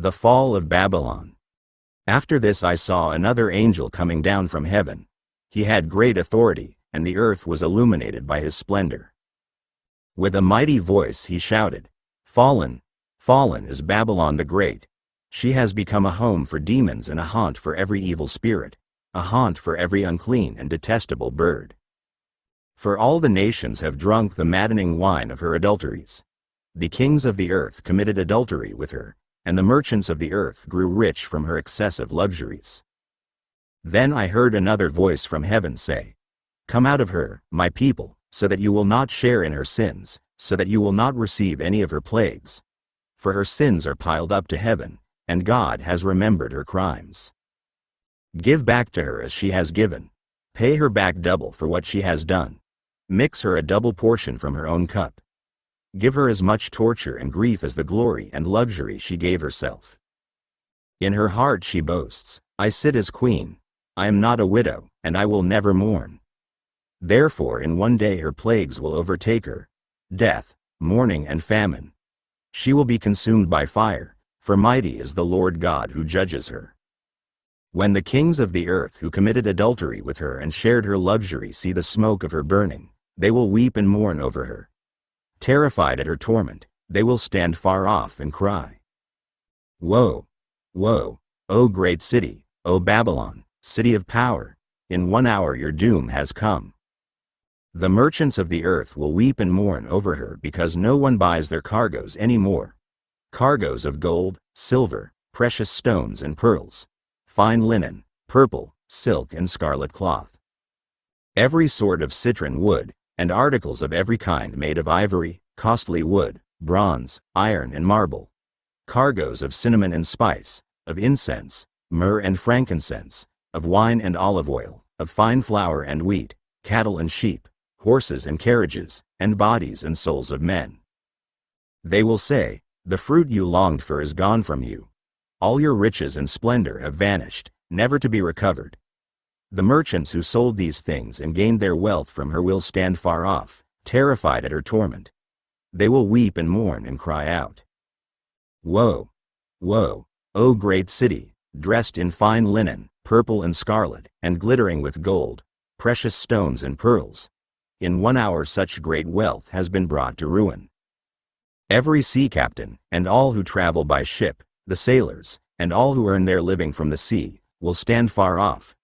The fall of Babylon. After this I saw another angel coming down from heaven. He had great authority, and the earth was illuminated by his splendor. With a mighty voice he shouted, "Fallen, fallen is Babylon the Great. She has become a home for demons and a haunt for every evil spirit, a haunt for every unclean and detestable bird. For all the nations have drunk the maddening wine of her adulteries. The kings of the earth committed adultery with her, and the merchants of the earth grew rich from her excessive luxuries." Then I heard another voice from heaven say, "Come out of her, my people, so that you will not share in her sins, so that you will not receive any of her plagues. For her sins are piled up to heaven, and God has remembered her crimes. Give back to her as she has given. Pay her back double for what she has done. Mix her a double portion from her own cup. Give her as much torture and grief as the glory and luxury she gave herself. In her heart she boasts, 'I sit as queen. I am not a widow, and I will never mourn.' Therefore in one day her plagues will overtake her, death, mourning and famine. She will be consumed by fire, for mighty is the Lord God who judges her. When the kings of the earth who committed adultery with her and shared her luxury see the smoke of her burning, they will weep and mourn over her. Terrified at her torment, they will stand far off and cry, 'Woe! Woe! O great city, O Babylon, city of power! In 1 hour your doom has come.' The merchants of the earth will weep and mourn over her because no one buys their cargoes any more. Cargoes of gold, silver, precious stones and pearls, fine linen, purple, silk and scarlet cloth. Every sort of citron wood, and articles of every kind made of ivory, costly wood, bronze, iron and marble. Cargoes of cinnamon and spice, of incense, myrrh and frankincense, of wine and olive oil, of fine flour and wheat, cattle and sheep, horses and carriages, and bodies and souls of men. They will say, 'The fruit you longed for is gone from you. All your riches and splendor have vanished, never to be recovered.' The merchants who sold these things and gained their wealth from her will stand far off, terrified at her torment. They will weep and mourn and cry out, 'Woe! Woe! O great city, dressed in fine linen, purple and scarlet, and glittering with gold, precious stones and pearls. In 1 hour such great wealth has been brought to ruin.' Every sea captain, and all who travel by ship, the sailors, and all who earn their living from the sea, will stand far off.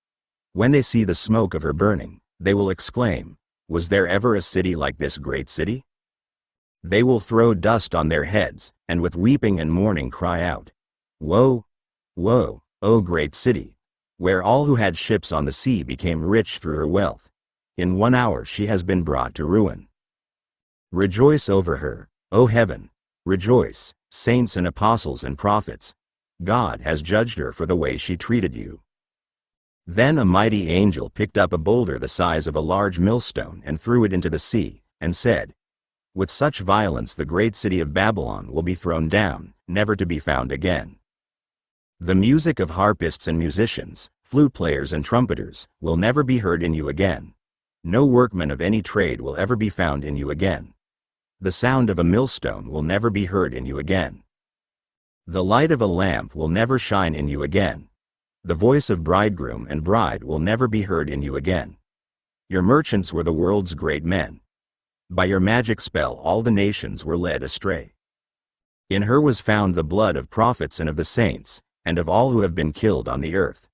When they see the smoke of her burning, they will exclaim, 'Was there ever a city like this great city?' They will throw dust on their heads, and with weeping and mourning cry out, 'Woe! Woe! O great city, where all who had ships on the sea became rich through her wealth. In 1 hour she has been brought to ruin. Rejoice over her, O heaven, rejoice, saints and apostles and prophets. God has judged her for the way she treated you.' Then a mighty angel picked up a boulder the size of a large millstone and threw it into the sea, and said, 'With such violence the great city of Babylon will be thrown down, never to be found again. The music of harpists and musicians, flute players and trumpeters, will never be heard in you again. No workman of any trade will ever be found in you again. The sound of a millstone will never be heard in you again. The light of a lamp will never shine in you again. The voice of bridegroom and bride will never be heard in you again. Your merchants were the world's great men. By your magic spell all the nations were led astray. In her was found the blood of prophets and of the saints, and of all who have been killed on the earth.